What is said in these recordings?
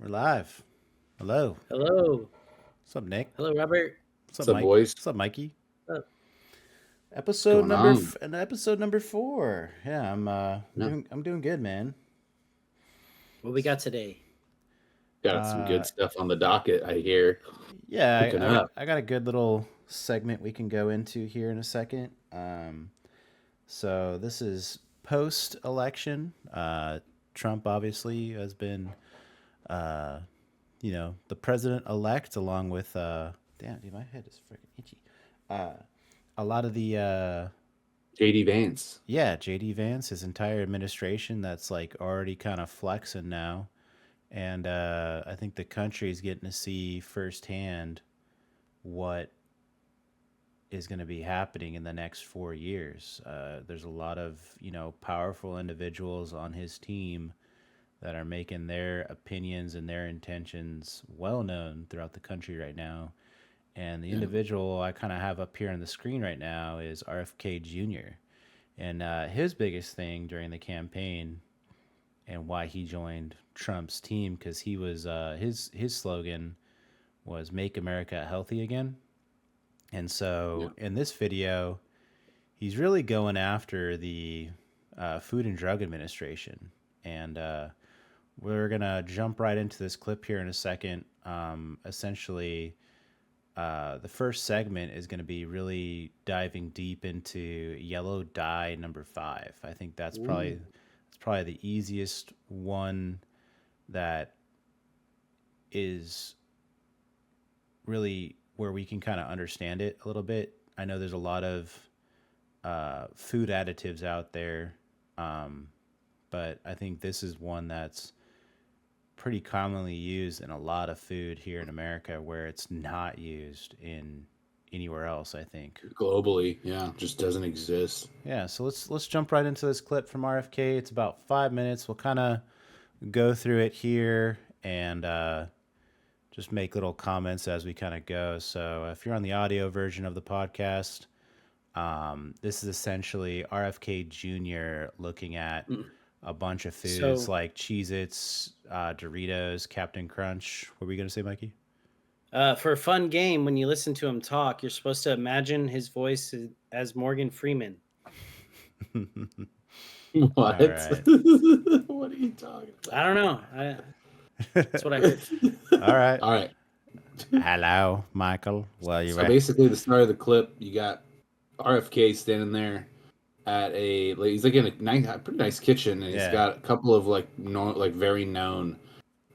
We're live. Hello. Hello. What's up, Nick? Hello, Robert. What's up, What's up, Mike? boys? What's up, Mikey? Oh, What's going on? Episode number 4. Yeah, No, I'm doing good, man. what we got today? got some Uh good stuff on the docket, I hear. yeah, Cooking I got up. I got a good little segment we can go into here in a second. So this is post election. Trump obviously has been uh the president elect along with damn dude, my head is freaking itchy. Uh a lot of the JD Vance. Yeah, JD Vance, his entire administration that's like already kind of flexing now. And I think the country is getting to see firsthand what is going to be happening in the next 4 years. There's a lot of, powerful individuals on his team that are making their opinions and their intentions well known throughout the country right now. And the Yeah. individual I kind of have up here on the screen right now is RFK Jr. And his biggest thing during the campaign and why he joined Trump's team because he was his slogan was "Make America Healthy Again." And Yeah. so in this video, he's really going after the Food and Drug Administration, and we're gonna jump right into this clip here in a second. Essentially, the first segment is going to be really diving deep into yellow dye number 5. I think Ooh. that's probably the easiest one that is really where we can kind of understand it a little bit. I know there's a lot of food additives out there, um, but I think this is one that's pretty commonly used in a lot of food here in America where it's not used in anywhere else, I think. Globally, yeah, just doesn't exist. Yeah, so let's jump right into this clip from RFK. It's about 5 minutes. We'll kind of go through it here and just make little comments as we kind of go. So if you're on the audio version of the podcast, this is essentially RFK Jr. looking at Mm. a bunch of foods So, like Cheez Its, Doritos, Captain Crunch. What were you going to say, Mikey? for a fun game, when you listen to him talk, you're supposed to imagine his voice as Morgan Freeman. All What? right. What are you talking I about? don't know. That's what I heard. All right. All right. Hello, Michael. Well, you So ready? basically, the start of the clip, you got RFK standing there at he's like in a pretty nice kitchen, and he's Yeah. got a couple of like very known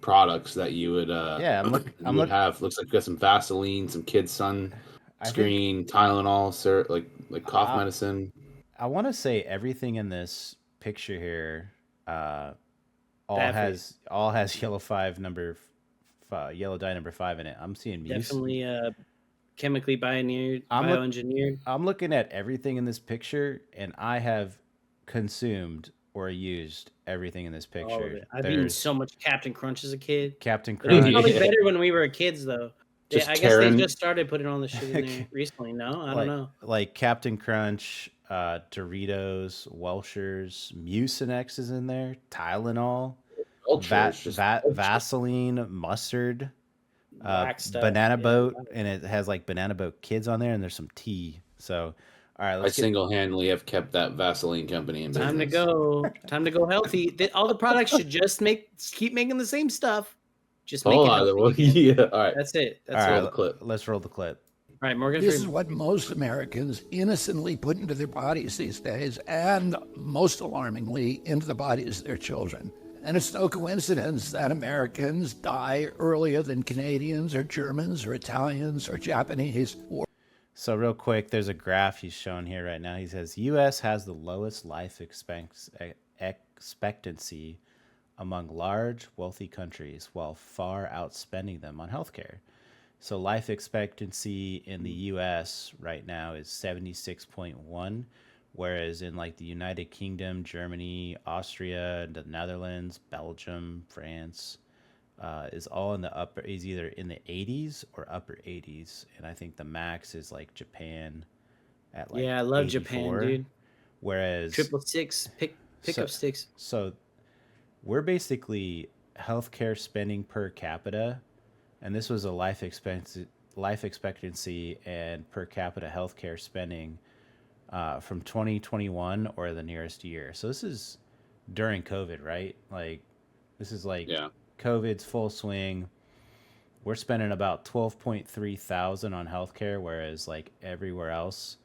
products that you would Yeah, I'm you would look have. Looks like you got some Vaseline, some kid I think sunscreen, Tylenol, sir, like cough I medicine. I want to say everything in this picture here uh Bad for you. all has yellow dye number 5 in it. I'm seeing muse. Definitely chemically I'm look bioengineered. I'm looking at everything in this picture and I have consumed or used everything in this All of picture. it. I've eaten There's so much Captain Crunch as a kid. Captain But it was probably Crunch, Yeah. better when we were kids, though. Just I guess they tearing just started putting all the shit in there recently. No, I don't like know. Captain Crunch, Doritos, Welchers, Mucinex is in there, Tylenol, ultras, just ultra. Vaseline, mustard, Whack stuff. Banana Yeah. Boat, and it has like Banana Boat Kids on there, and there's some tea. So, all right, I let's get. single-handedly have kept that Vaseline company in Time to business. go. Time to go healthy. All the products should just keep making the same stuff. Just make Hold it on, healthy well, again. yeah. All right, That's it. All That's roll it. the right, clip. let's roll the clip. All right, Morgan This is Freeman. what most Americans innocently put into their bodies these days, and most alarmingly, into the bodies of their children. And it's no coincidence that Americans die earlier than Canadians or Germans or Italians or Japanese or So, real quick, there's a graph he's showing here right now. He says U.S. has the lowest life expectancy among large, wealthy countries, while far outspending them on healthcare. So life expectancy in the US right now is 76.1, whereas in like the United Kingdom, Germany, Austria, the Netherlands, Belgium, France, is all in the upper is either in the 80s or upper 80s. And I think the max is like Japan at like Yeah, I love Japan, 84. dude. Whereas 666 pick so up sticks. so we're basically healthcare spending per capita, and this was a life expectancy and per capita healthcare spending from 2021 or the nearest year. So this is during COVID, right? Like this is like Yeah. COVID's full swing. We're spending about 12.3 thousand on healthcare, whereas like everywhere else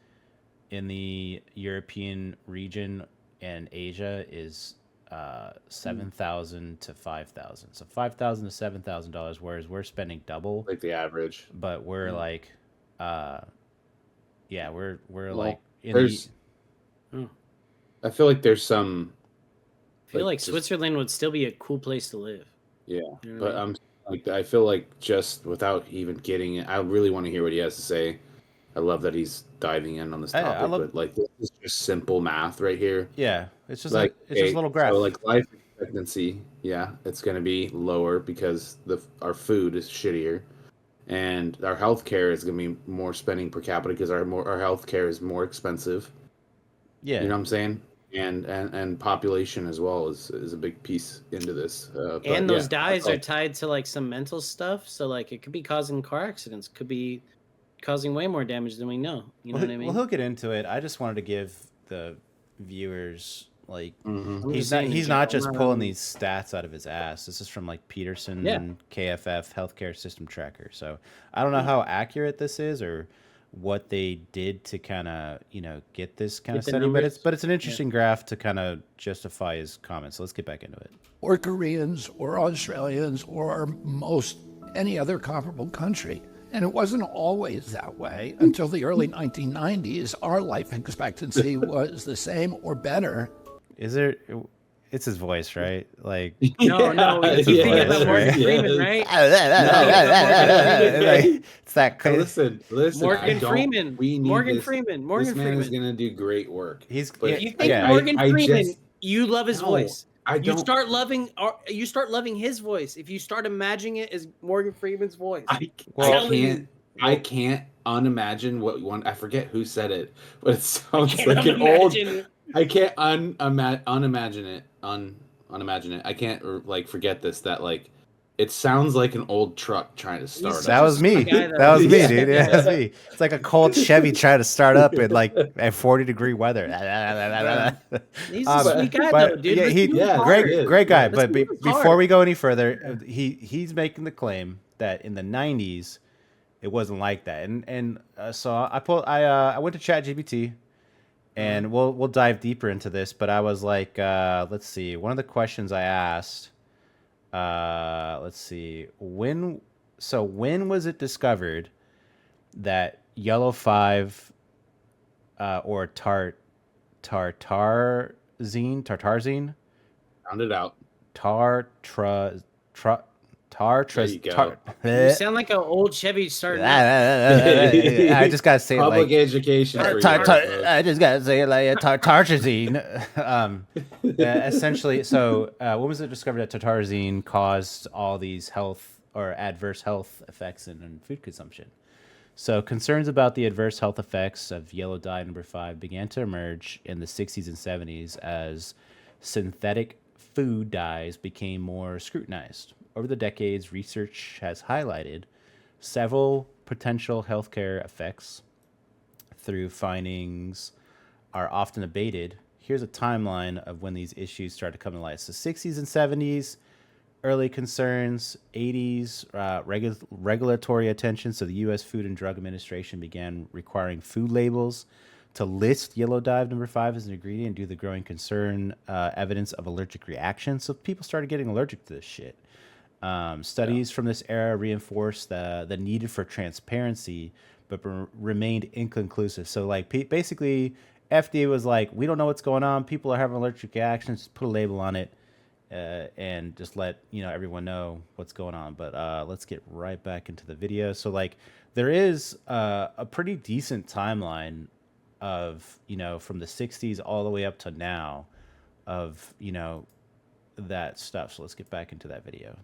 in the European region and Asia is 7,000 to 5,000. So 5,000 to $7,000, whereas we're spending double, Like the average. but we're like, yeah, we're Well, like in there's. I feel like there's some. I feel like just- Switzerland would still be a cool place to live. Yeah, You know what but I mean? I feel like just without even getting it, I really want to hear what he has to say. I love that he's diving in on this I topic, love- but like this is just simple math right here. yeah, it's just Like it's just a little graph. So like life expectancy, yeah, it's going to be lower because our food is shittier, and our healthcare is going to be more spending per capita because our healthcare is more expensive. Yeah, You know what I'm saying? And population as well is a big piece into this. But And those yeah, dyes I- are tied to like some mental stuff. So like it could be causing car accidents, could be causing way more damage than we know. You know well, what I mean? well, he'll get into it. I just wanted to give the viewers like Mhm. I'm he's just not saying, he's not just pulling um, these stats out of his ass. This is from like Peterson Yeah. KFF Healthcare System Tracker. So I don't know how accurate this is or what they did to kind of get this kind Get of the study, numbers. but it's an interesting graph to kind of justify his comments. So let's get back into it. Or Koreans or Australians or most any other comparable country. And it wasn't always that way until the early 1990s. Our life expectancy was the same or better. Is there? It's his voice, right? Like No, It's you're his thinking voice, about Morgan right? Freeman, right? Like, it's that. Listen. Morgan Freeman. We need Morgan this. Freeman. Morgan This man Freeman. is gonna do great work. He's But If you think yeah. Morgan I Freeman, just- you love his No, voice. I You don't. start loving his voice. If you start imagining it as Morgan Freeman's voice. Well, I can't unimagine what one. I forget who said it, but it sounds Can't like an old. imagine- I can't unimagine it. Unimagine it. I can't like forget this. That like, it sounds like an old truck trying to start. such That up. was me. guy, though. That was me, Yeah. dude. Yeah, that's me. It's like a cold Chevy trying to start up in like at 40-degree weather. He's a sweet guy, but though, dude. yeah, Let's he move hard. great guy. Let's But move hard. before we go any further, he's making the claim that in the 90s it wasn't like that, and so I went to ChatGPT, and we'll dive deeper into this. But I was like, let's see, one of the questions I asked, let's see, when was it discovered that yellow 5 or tartarzine Sound it out. tartrazine There you go. You sound like an old Chevy starting up. I just gotta say it Public like education. For you guys, I just gotta say it like tartrazine. Essentially, so when was it discovered that tartrazine caused all these health or adverse health effects in food consumption? So concerns about the adverse health effects of yellow dye number 5 began to emerge in the 60s and 70s as synthetic food dyes became more scrutinized. Over the decades, research has highlighted several potential healthcare effects through findings are often debated. Here's a timeline of when these issues started to come to light. So 60s and 70s, early concerns, 80s, regulatory attention. So the U.S. Food and Drug Administration began requiring food labels to list yellow dye number 5 as an ingredient due to the growing concern, evidence of allergic reaction. So people started getting allergic to this shit. Studies from this era reinforced the need for transparency, but remained inconclusive. So, like, basically, FDA was like, we don't know what's going on. People are having allergic reactions. Just put a label on it, and just let everyone know what's going on. But let's get right back into the video. So, like, there is a pretty decent timeline of from the 60s all the way up to now of that stuff. So let's get back into that video.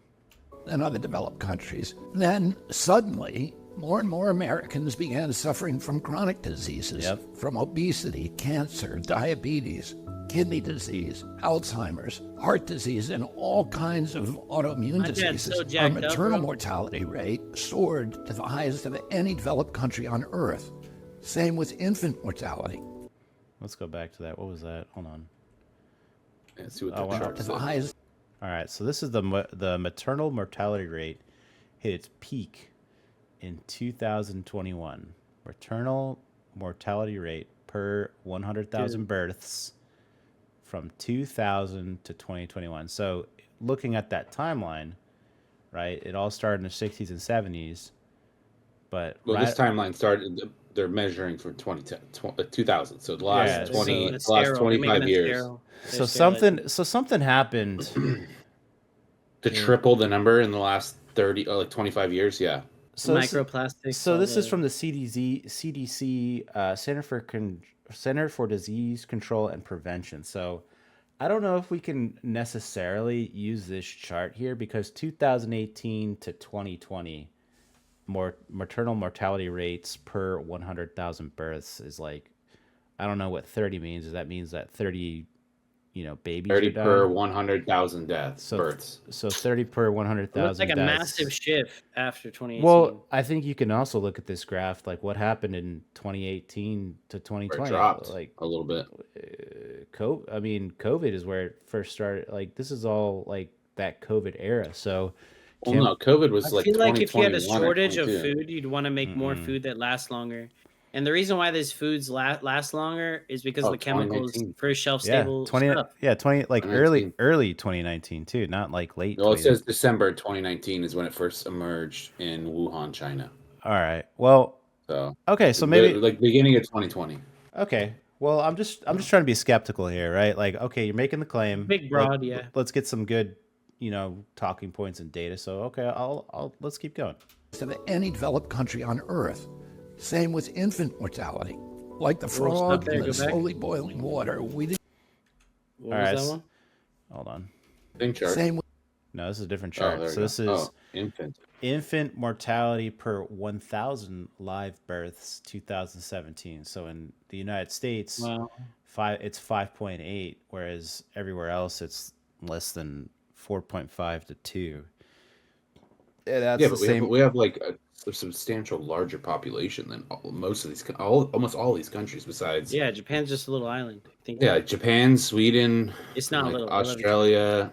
And other developed countries. Then suddenly, more and more Americans began suffering from chronic diseases, from obesity, cancer, diabetes, kidney disease, Alzheimer's, heart disease, and all kinds of autoimmune diseases. Our maternal mortality rate soared to the highest of any developed country on Earth. Same with infant mortality. Let's go back to that. What was that? Hold on. Let's see what the chart says. All right, so this is the maternal mortality rate hit its peak in 2021. Maternal mortality rate per 100,000 births from 2000 to 2021. So looking at that timeline, right, it all started in the 60s and 70s. But this timeline started, they're measuring from 2000. So the last 25 years. So something happened to triple the number in the last 25 years. Yeah. So microplastics. So this is from the CDC, Center for Disease Control and Prevention. So I don't know if we can necessarily use this chart here because 2018 to 2020 maternal mortality rates per 100,000 births is like, I don't know what 30 means. That means that 30, babies 30 are dying. per 100,000 births. So 30 per 100,000 It's like a massive shift after 2018. Well, I think you can also look at this graph, like what happened in 2018 to 2020. It dropped like a little bit. COVID is where it first started. Like this is all like that COVID era. So no, COVID was I like feel like if you had a 2021 or shortage of 22. food, you'd want to make more food that lasts longer. And the reason why these foods last longer is because of the chemicals 2019. for shelf stable stuff. early 2019 too, not like late. Well, it says December 2019 is when it first emerged in Wuhan, China. All right. Well, so maybe like beginning of 2020. Okay. Well, I'm just trying to be skeptical here, right? Like, okay, you're making the claim. Big broad, yeah. Let's get some good, talking points and data. So, okay, let's keep going. Of any developed country on Earth. Same with infant mortality. Like the frog in the slowly boiling water. What was that one? Hold on. Same chart. No, this is a different chart. So this is infant mortality per 1,000 live births, 2017. So in the United States, it's 5.8, whereas everywhere else it's less than 4.5 to 2. Yeah, but we have like a substantial larger population than almost all these countries besides. Yeah, Japan's just a little island. I think. Yeah, Japan, Sweden. It's not little. Australia,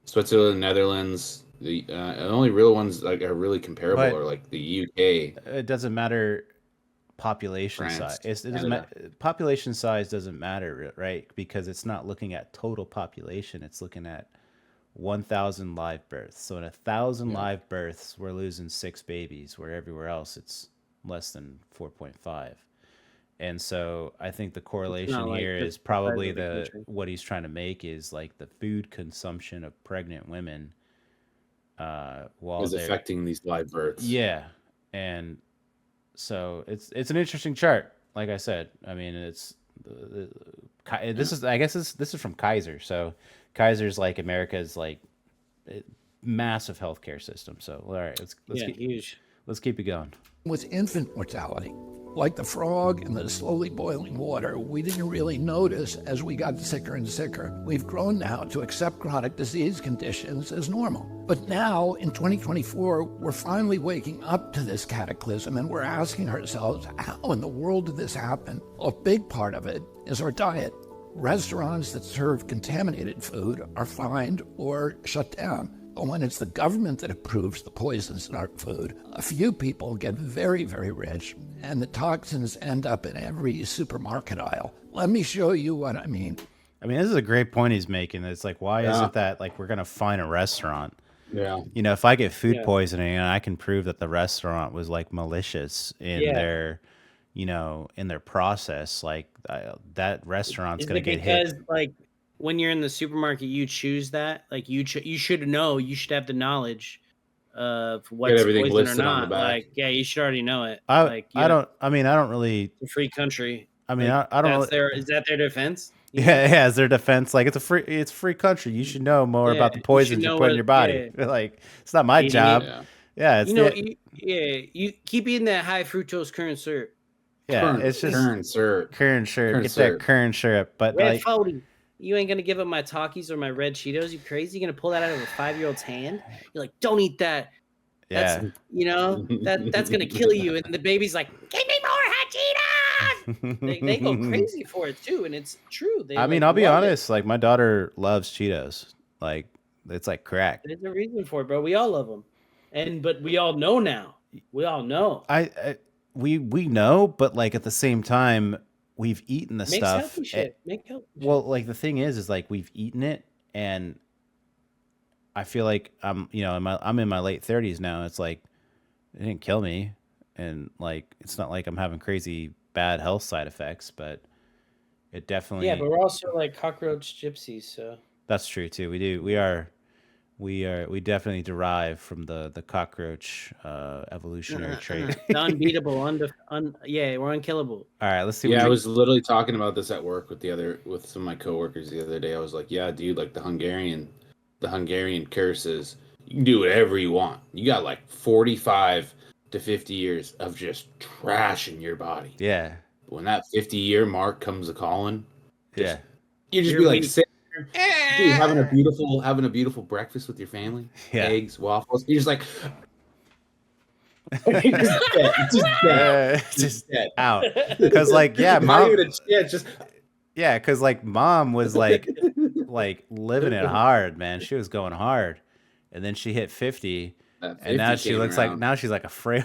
Switzerland, Netherlands. The only real ones like are really comparable are like the UK. It doesn't matter population size. Population size doesn't matter, right? Because it's not looking at total population. It's looking at 1,000 live births. So in 1,000 live births, we're losing 6 babies, where everywhere else it's less than 4.5. And so I think the correlation here is probably what he's trying to make is like the food consumption of pregnant women while is affecting these live births. Yeah. And so it's an interesting chart. Like I said, I mean, this is from Kaiser. So Kaiser's like America's like massive healthcare system. So all right, let's keep it going. With infant mortality, like the frog in the slowly boiling water, we didn't really notice as we got sicker and sicker. We've grown now to accept chronic disease conditions as normal. But now, in 2024, we're finally waking up to this cataclysm and we're asking ourselves, how in the world did this happen? A big part of it is our diet. Restaurants that serve contaminated food are fined or shut down. But when it's the government that approves the poisons in our food, a few people get very, very rich, and the toxins end up in every supermarket aisle. Let me show you what I mean. I mean, this is a great point he's making. It's like, why is it that like we're going to fine a restaurant? Yeah. If I get food poisoning and I can prove that the restaurant was like malicious in their, in their process, like that restaurant's going to get hit. Because like when you're in the supermarket, you choose that. Like you should know. You should have the knowledge of what's poison or not. Like, you should already know it. I don't really. It's a free country. I mean, I don't. Is that their defense? Yeah, it's their defense. Like it's a free country. You should know more about the poisons you put in your body. Like it's not my job. Yeah, it's you keep eating that high fructose corn syrup. Yeah, it's just corn syrup. Get that corn syrup. But Red 40. You ain't gonna give up my Takis or my red Cheetos. You crazy? You gonna pull that out of a 5-year-old's hand? You're like, don't eat that. That's that's gonna kill you. And the baby's like, give me more hot Cheetos. they go crazy for it too, and it's true. I'll be honest. Like my daughter loves Cheetos. Like it's like crack. There's a reason for it, bro. We all love them, but we all know now. We all know. We know, but like at the same time, we've eaten the stuff. Healthy shit. Make healthy well, like the thing is like we've eaten it, and I feel like I'm in my late 30s now. It's like it didn't kill me, and like it's not like I'm having crazy bad health side effects, but it definitely. Yeah, but we're also like cockroach gypsies, so. That's true too. We definitely derive from the cockroach evolutionary trait. The unbeatable, we're unkillable. All right, let's see. Yeah, I was literally talking about this at work with some of my coworkers the other day. I was like, yeah, dude, like the Hungarian curse is you can do whatever you want. You got like 45 to 50 years of just trash in your body. Yeah. But when that 50-year mark comes a calling, you just be like sitting there, dude, having a beautiful breakfast with your family, eggs, waffles. You're just like just dead. Out. Because like mom, because like mom was like living it hard, man. She was going hard, and then she hit 50, and now she looks like she's like a frail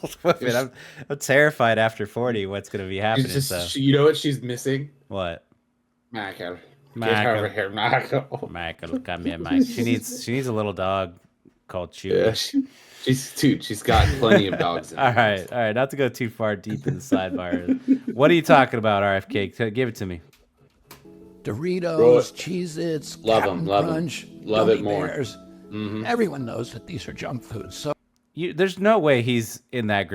old woman. I'm terrified after 40 what's gonna be happening. You know what she's missing? What? Michael. Get over here, Michael. Michael, come here, Mike. She needs a little dog called Chewy. Yeah, she's got plenty of dogs in her. All right. Not to go too far deep in the sidebar. What are you talking about, RFK? Give it to me. Doritos, Cheez-Its, Captain Crunch, love it more. Bears. Mm-hmm. Everyone knows that these are junk foods. So there's no way he's in that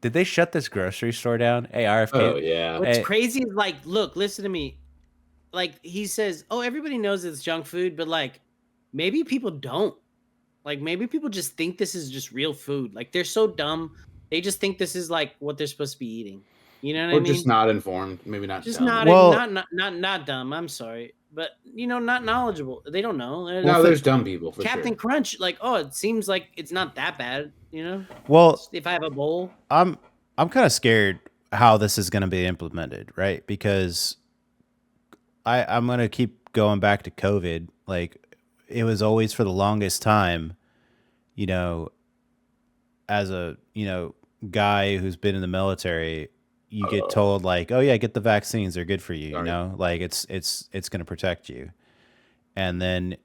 did they shut this grocery store down? Hey, RFK. Oh yeah. What's crazy is like, look, listen to me. Like he says, oh, everybody knows it's junk food, but like maybe people don't. Like maybe people just think this is just real food. Like they're so dumb. They just think this is like what they're supposed to be eating. You know what I mean? Or just not informed. Maybe not just dumb. not dumb. I'm sorry. But not knowledge. They don't know. There's dumb people for Captain Crunch, like, oh, it seems like it's not that bad, Well, if I have a bowl. I'm kind of scared how this is going to be implemented, right? Because I'm going to keep going back to COVID. Like it was always for the longest time, as a, guy who's been in the military, you get told like, oh yeah, get the vaccines. They're good for you. Like it's going to protect you. And then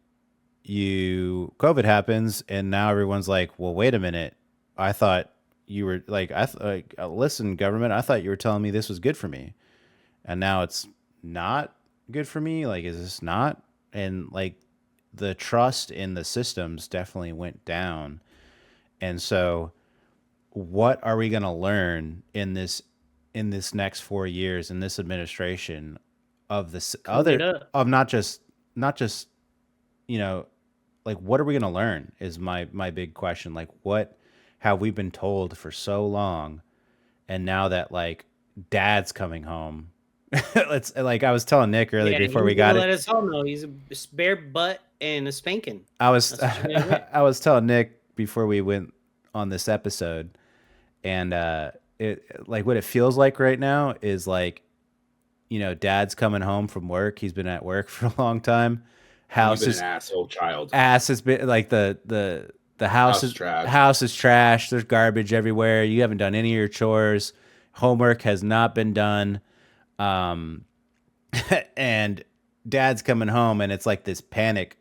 COVID happens and now everyone's like, well, wait a minute. I thought you were like, listen, government, I thought you were telling me this was good for me. And now it's not good for me. Like, is this not? And like the trust in the systems definitely went down. And so what are we going to learn in this next 4 years in this administration of this of not just, like, what are we going to learn is my big question. Like, what have we been told for so long? And now that like dad's coming home, I was telling Nick earlier before we got it. Let us all know he's a bare butt and a spanking. I was telling Nick before we went on this episode, and it like what it feels like right now is like, dad's coming home from work. He's been at work for a long time. House is an asshole child. Ass has been like the house is trash. House is trash. There's garbage everywhere. You haven't done any of your chores. Homework has not been done. And dad's coming home and it's like this panic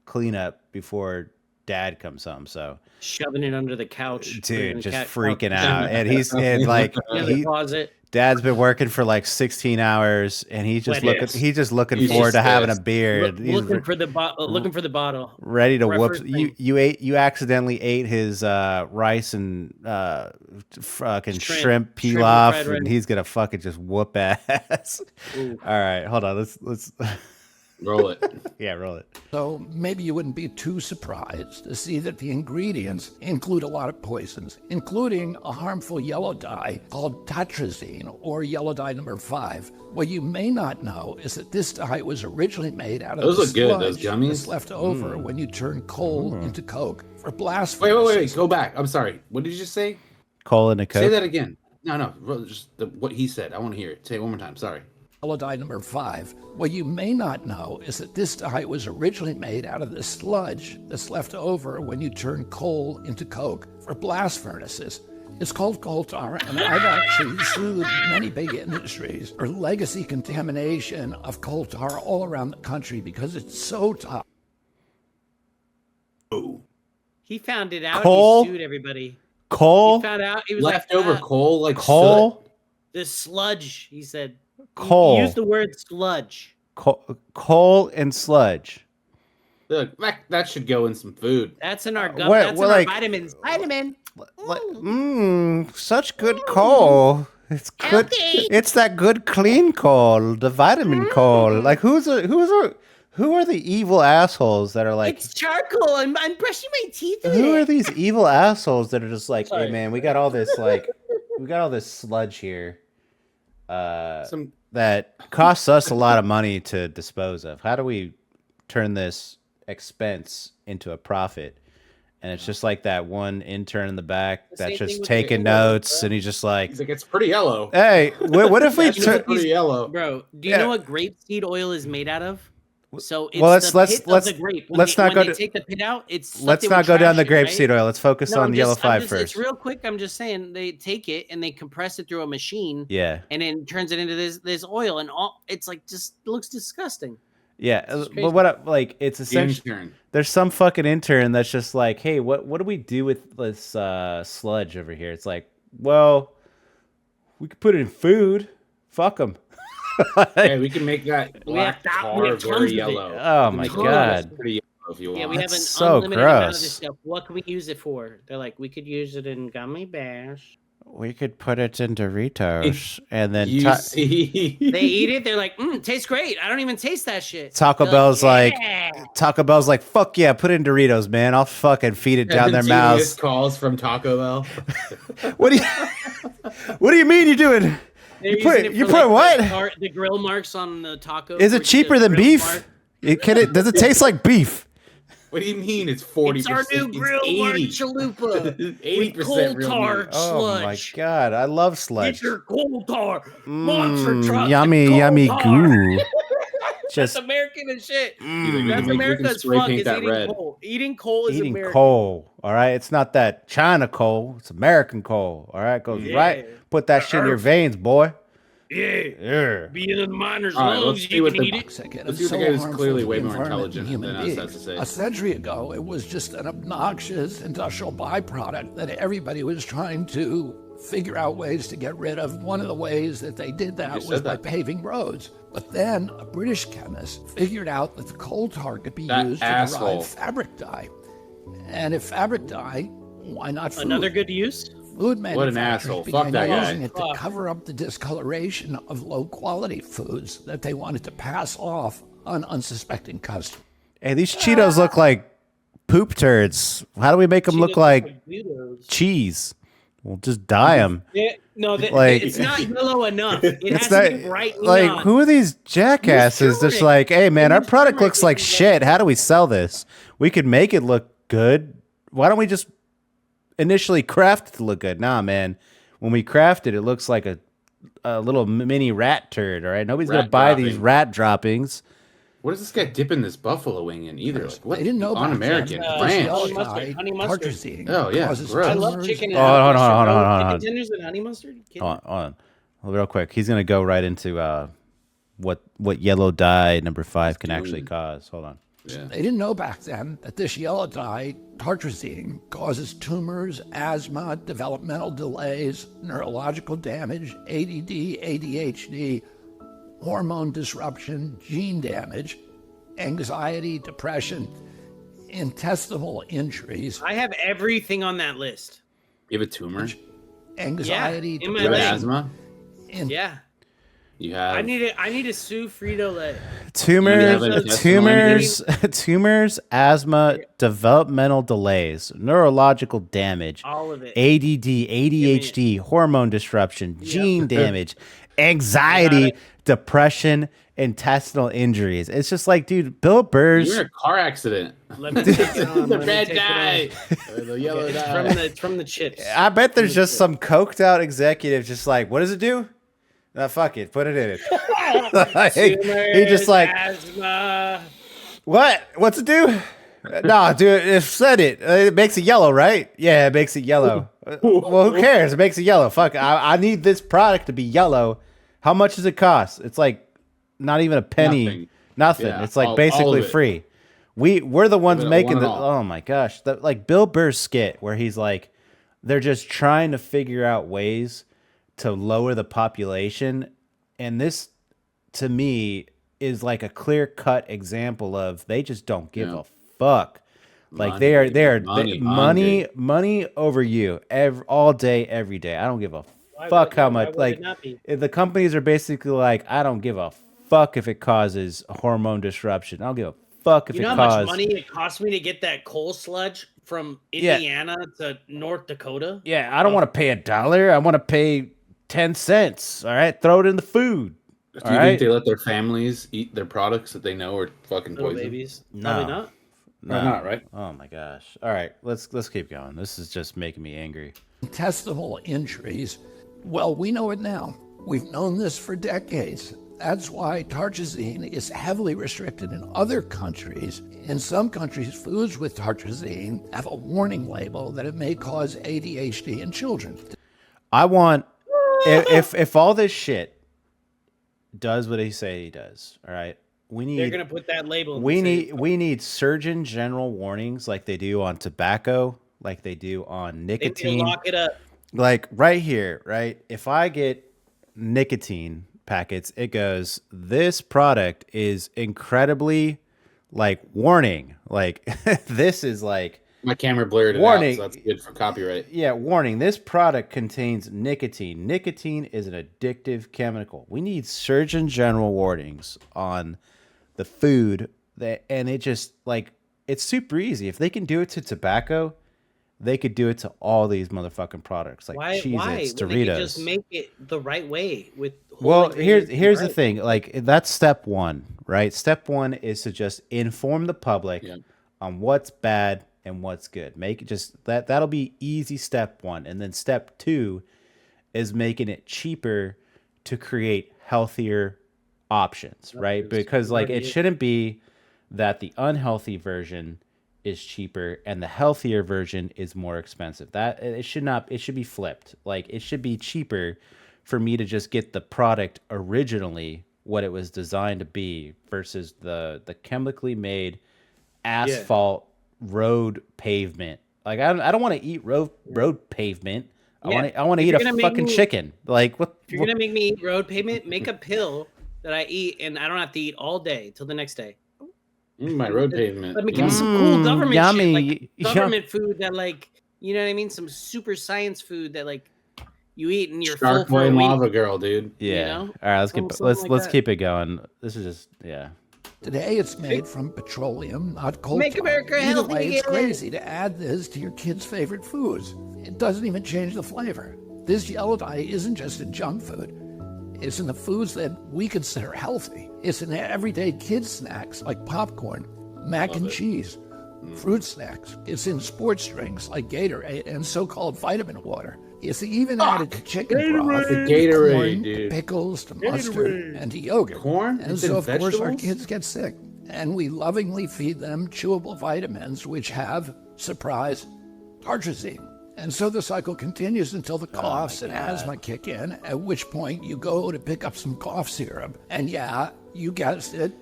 cleanup before dad comes home. So shoving it under the couch, dude, just freaking out. And he's like in the closet. Dad's been working for like 16 hours and he's just looking forward to having a beer. Looking for the bottle. Ready to whoop you accidentally ate his rice and fucking shrimp pilaf and he's gonna fucking just whoop ass. All right, hold on. Let's Roll it. Yeah, roll it. So maybe you wouldn't be too surprised to see that the ingredients include a lot of poisons, including a harmful yellow dye called tetrazine, or yellow dye number 5. What you may not know is that this dye was originally made out of Those the look good, those sludge gummies. that's left over when you turn coal into coke for blast furnaces. Wait. Go back. I'm sorry. What did you just say? Coal in a Coke. Say that again. No. Just what he said. I want to hear it. Say it one more time. Sorry. Yellow dye number 5. What you may not know is that this dye was originally made out of the sludge that's left over when you turn coal into coke for blast furnaces. It's called coal tar, and I've actually sued many big industries for legacy contamination of coal tar all around the country because it's so toxic. He found it out. Coal? He sued everybody. Coal? He found out. He was Leftover like, coal, like Coal? the sludge. He said. Coal. He used the word sludge. Coal and sludge. soot. Look, that should go in some food. That's in our What- that's what, in our like- vitamins. Vitamin. Such good coal. It's good. Healthy. It's that good clean coal, the vitamin coal. Like who are the evil assholes that are like? It's charcoal. I'm brushing my teeth with Who are it. these evil assholes that are just like, Sorry. hey man, we got all this sludge here, Some that costs us a lot of money to dispose of. How do we turn this expense into a profit? And it's just like that one intern in the back The that's same thing just with taking the oil, notes, bro. and he's just like, he's like, it's pretty yellow. hey, what if we That's turn? pretty yellow. Bro, do you Yeah. know what grapeseed oil is made out of? So it's Well, the pit of the grape. When let's they, not when go they to- take the pit out. It's stuff Let's they not would go down the trash it, grapeseed right? oil. Let's focus No, on the yellow 5 It's first. real quick. I'm just saying they take it and they compress it through a machine. Yeah, And then turns it into this oil, and all it's like just looks disgusting. yeah. It's crazy. But like it's The essentially intern. there's some fucking intern that's just like, hey, what do we do with this sludge over here? It's like, well, we could put it in food. Fuck them. Hey, we can make that black we tar have tons very of it. yellow. Oh We can my make it God. pretty yellow if you want. Yeah, we have an That's so unlimited amount of gross. this stuff. What can we use it for? They're like, we could use it in gummy bears. We could put it in Doritos and then You see, They eat it. They're like, tastes great. I don't even taste that shit. Taco They're Bell's like, "Yeah." Taco Bell's like, fuck yeah, put it in Doritos, man. I'll fucking feed it down their Haven't seen mouths. missed calls from Taco Bell. What do you mean you're doing? They're You put- using it you for, put what? The grill marks on the taco. Is where it you see the cheaper than grill beef? mark. Does it taste like beef? What do you mean? It's 40%. It's our new grill mark chalupa. 80% with coal real tar meat. Oh my sludge. god, I love sludge. Get your coal tar. Monster truck. Yummy, coal yummy tar. goo. That's Just American as shit. Dude, we That's can America's spray fuck paint is that eating red. coal. Eating coal is eating American. coal. All right, it's not that China coal. It's American coal. All right, goes Yeah. right. Put that shit in your veins, boy. Yeah. Yeah. Being in the miner's All right, let's lungs, see you what can the- eat it. Toxic and Let's see it's what the so guy who's harmful clearly to way the more environment intelligent and human than us has beings. to say. A century ago, it was just an obnoxious industrial byproduct that everybody was trying to figure out ways to get rid of. One of the ways that they did that You was said by that. paving roads. But then a British chemist figured out that the coal tar could be That used to asshole. derive fabric dye. And if fabric dye, why not food? Another good use? Food What an manufacturers asshole. Fuck began that guy. using it to cover up the discoloration of low-quality foods that they wanted to pass off on unsuspecting customers. Hey, these Cheetos look like poop turds. How do we make them look like cheese? We'll just dye them. Yeah, no, Like- it's not yellow enough. It It's has not to be bright like neon. who are these jackasses? Just turmeric. like, hey man, our Use product turmeric looks like if you shit. How do we sell this? We could make it look good. Why don't we just initially craft it to look good? Nah, man. When we craft it, it looks like a little mini rat turd. All right, nobody's gonna Rat buy these dropping. rat droppings. What is this guy dipping this buffalo wing in either? Like, what? They didn't know about Un-American. that. Ranch. Honey mustard, honey mustard. Tartrazine Oh, yeah, causes gross. I love tumors. chicken. Oh, hold on, mustard, hold on, bro. hold on, hold on. Chicken tenders and honey mustard. Kidding? Hold on. Real quick. He's gonna go right into what yellow dye number 5 can actually cause. Hold on. Yeah. They didn't know back then that this yellow dye, tartrazine, causes tumors, asthma, developmental delays, neurological damage, ADD, ADHD, hormone disruption, gene damage, anxiety, depression, intestinal injuries, I have everything on that list. You have a tumor? anxiety, in my You have leg. depression, asthma? Yeah, You have... I need to sue Frito Lay. tumors, asthma, developmental delays, neurological damage, All of it. ADD, ADHD, hormone disruption, gene damage, anxiety, depression, intestinal injuries. It's just like, dude, Bill Burr's. You're in a car accident. Let me take it on. The Let me red take it dye. on. The yellow It's dye. from the chips. I bet there's just some coked out executive just like, what does it do? Fuck it, put it in it. Like, he just like, asthma. what? What's it do? No, dude, it said it. It makes it yellow, right? Yeah, it makes it yellow. Well, who cares? It makes it yellow. Fuck, I need this product to be yellow. How much does it cost? It's like not even a penny. Nothing. Yeah, it's like all basically of it. free. We're the ones making one the. and all. Oh my gosh, like Bill Burr's skit where he's like, they're just trying to figure out ways to lower the population, and this, to me, is like a clear cut example of they just don't give a fuck. Like Money, they are money, money over you all day, every day. I don't give a fuck how much. Like the companies are basically like, I don't give a fuck if it causes hormone disruption. I don't give a fuck if You know it how causes. much money it cost me to get that coal sludge from Indiana to North Dakota? Yeah, I don't want to pay $1. I want to pay 10 cents. All right, throw it in the food. Do you think they let their families eat their products that they know are fucking Little poison? babies? No. Probably not. Why not, right? Oh my gosh. All right, let's keep going. This is just making me angry. Intestinal injuries, well, we know it now. We've known this for decades. That's why tartrazine is heavily restricted in other countries. In some countries, foods with tartrazine have a warning label that it may cause ADHD in children. I want if all this shit does what they say he does, all right. They're gonna put that label. We need Surgeon General warnings like they do on tobacco, like they do on nicotine. Lock it up. Like right here, right? If I get nicotine packets, it goes, this product is incredibly like warning. Like this is like My camera blurred it warning. out, so that's good for copyright. Yeah, warning. This product contains nicotine. Nicotine is an addictive chemical. We need Surgeon General warnings on the food and it just like it's super easy. If they can do it to tobacco, they could do it to all these motherfucking products like Cheez-Its, Why? Doritos. They could just make it the right way with. Well, here's the thing. Like that's step one, right? Step one is to just inform the public on what's bad and what's good. Make it just that'll be easy step one. And then step two is making it cheaper to create healthier options, right? Because like it shouldn't be that the unhealthy version is cheaper and the healthier version is more expensive. That it should be flipped. Like it should be cheaper for me to just get the product originally what it was designed to be versus the chemically made asphalt road pavement. Like I don't want to eat road pavement. I want to eat a fucking chicken. Like what? If you're gonna make me eat road pavement, make a pill that I eat and I don't have to eat all day till the next day. My road pavement. Let me give me some cool government yummy. shit, like government food that like, you know what I mean? Some super science food that like you eat and you're full Shark for Boy a and week. Lava Girl, dude. Yeah. You know? All right, let's that. keep it going. This is just Today it's made from petroleum, not coal. Make America Either healthy way, it's again. crazy to add this to your kids' favorite foods. It doesn't even change the flavor. This yellow dye isn't just in junk food. It's in the foods that we consider healthy. It's in everyday kids' snacks like popcorn, mac and cheese, fruit snacks. It's in sports drinks like Gatorade and so-called vitamin water. It's even added to chicken broth, The Gatorade, corn, to dude. pickles, to mustard, and to yogurt. Corn? And It's so, in of course, our vegetables? kids get sick. And we lovingly feed them chewable vitamins, which have, surprise, tartrazine. And so the cycle continues until the coughs and asthma kick in, at which point you go to pick up some cough syrup. And yeah, you guessed it,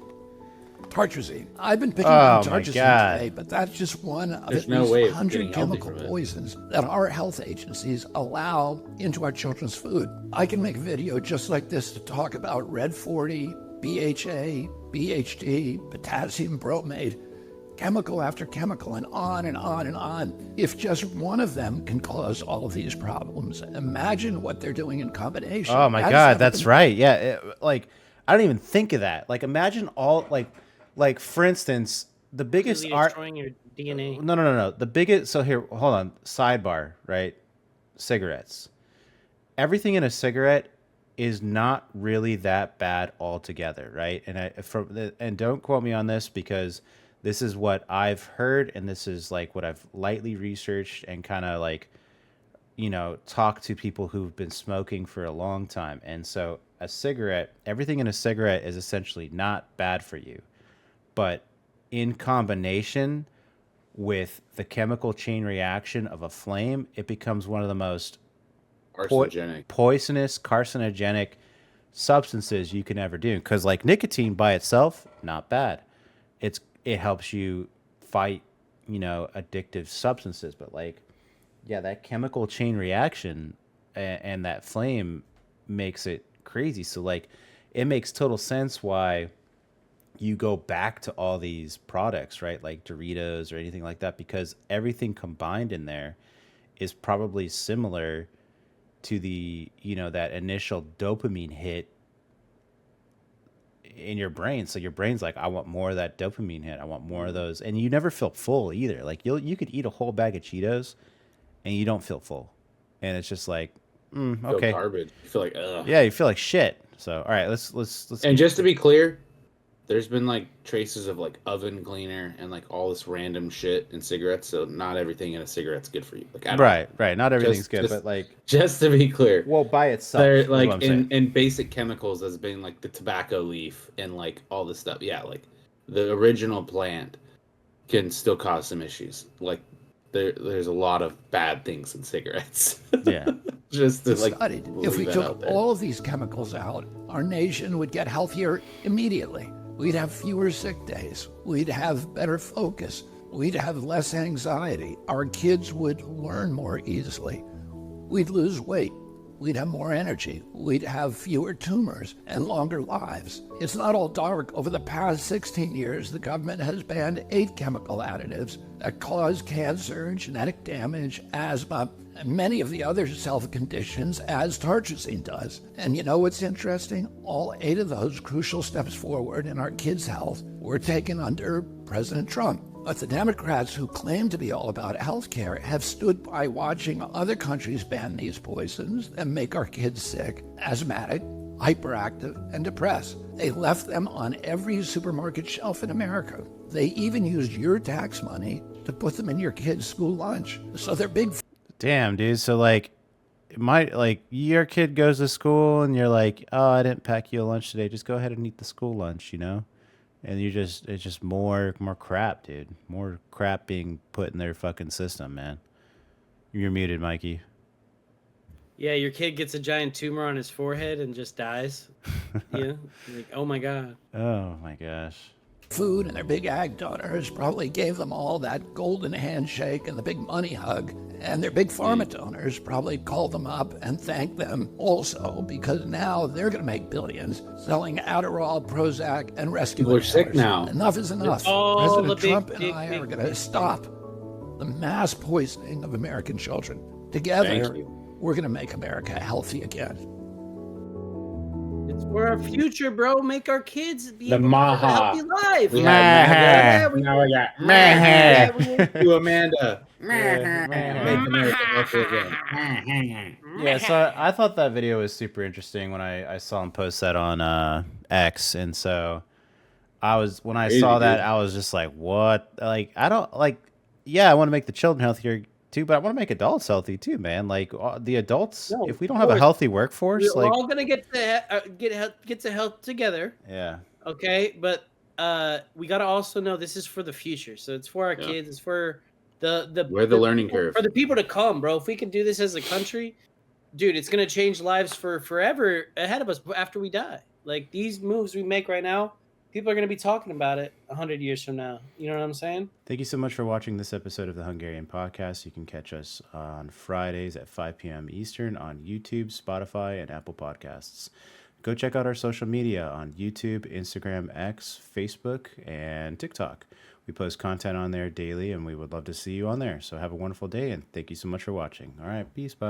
tartrazine. I've been picking up tartrazine today, but that's just one of There's at no least way of 100 getting healthy chemical from it. poisons that our health agencies allow into our children's food. I can make a video just like this to talk about Red 40, BHA, BHD, potassium bromate, chemical after chemical, and on and on and on. If just one of them can cause all of these problems, imagine what they're doing in combination. Oh my God, that's right. Yeah, like I don't even think of that. Like, imagine all like for instance, the biggest Completely art. destroying your DNA. No. The biggest. So here, hold on. Sidebar, right? Cigarettes. Everything in a cigarette is not really that bad altogether, right? And don't quote me on this because this is what I've heard, and this is like what I've lightly researched and kind of like, talked to people who've been smoking for a long time. And so a cigarette, everything in a cigarette is essentially not bad for you, but in combination with the chemical chain reaction of a flame, it becomes one of the most poisonous, carcinogenic substances you can ever do. Because like nicotine by itself, not bad. It helps you fight, addictive substances. But like, yeah, that chemical chain reaction and that flame makes it crazy. So like, it makes total sense why you go back to all these products, right? Like Doritos or anything like that, because everything combined in there is probably similar to the, that initial dopamine hit in your brain. So your brain's like, I want more of that dopamine hit. I want more of those. And you never feel full either. Like you could eat a whole bag of Cheetos and you don't feel full. And it's just like, okay. Garbage. You feel like, ugh. Yeah, you feel like shit. So, all right, let's. And just to be clear, there's been like traces of like oven cleaner and like all this random shit in cigarettes. So not everything in a cigarette's good for you. Like right. Not everything's good, but like just to be clear, well, by itself, they're like in basic chemicals as being like the tobacco leaf and like all this stuff. Yeah, like the original plant can still cause some issues. Like there's a lot of bad things in cigarettes. Yeah. Just to like studied. If we took all of these chemicals out, our nation would get healthier immediately. We'd have fewer sick days. We'd have better focus. We'd have less anxiety. Our kids would learn more easily. We'd lose weight. We'd have more energy. We'd have fewer tumors and longer lives. It's not all dark. Over the past 16 years, the government has banned 8 chemical additives that cause cancer, genetic damage, asthma, and many of the other self-conditions as tartrazine does. And you know what's interesting? All 8 of those crucial steps forward in our kids' health were taken under President Trump. But the Democrats who claim to be all about health care have stood by watching other countries ban these poisons and make our kids sick, asthmatic, hyperactive, and depressed. They left them on every supermarket shelf in America. They even used your tax money to put them in your kids' school lunch. So they're big. Damn, dude. So like, your kid goes to school and you're like, oh, I didn't pack you a lunch today. Just go ahead and eat the school lunch, And it's just more crap, dude. More crap being put in their fucking system, man. You're muted, Mikey. Yeah, your kid gets a giant tumor on his forehead and just dies. Yeah, like, oh my god. Oh my gosh. Food and their big ag donors probably gave them all that golden handshake and the big money hug. And their big pharma donors probably called them up and thanked them also, because now they're going to make billions selling Adderall, Prozac, and rescue. We're sick now. Enough is enough. President Trump and I are going to stop the mass poisoning of American children. Together, we're going to make America healthy again. It's for our future, bro. Make our kids be the Maha. A healthy life. Now we got you, Amanda. Make America healthy again. Yeah, so I thought that video was super interesting when I saw him post that on X, and so when I saw that, I was just like, what? Like, I don't like. Yeah, I want to make the children healthier too, but I want to make adults healthy too, man. Like the adults, if we don't have a healthy workforce, we're all gonna get to health together. Yeah. Okay, but we gotta also know this is for the future. So it's for our kids. It's for we're the learning curve for the people to come, bro. If we can do this as a country, dude, it's gonna change lives for forever ahead of us after we die. Like these moves we make right now, people are going to be talking about it 100 years from now. You know what I'm saying? Thank you so much for watching this episode of the Hungarian Podcast. You can catch us on Fridays at 5 p.m. Eastern on YouTube, Spotify, and Apple Podcasts. Go check out our social media on YouTube, Instagram, X, Facebook, and TikTok. We post content on there daily, and we would love to see you on there. So have a wonderful day, and thank you so much for watching. All right, peace, bye.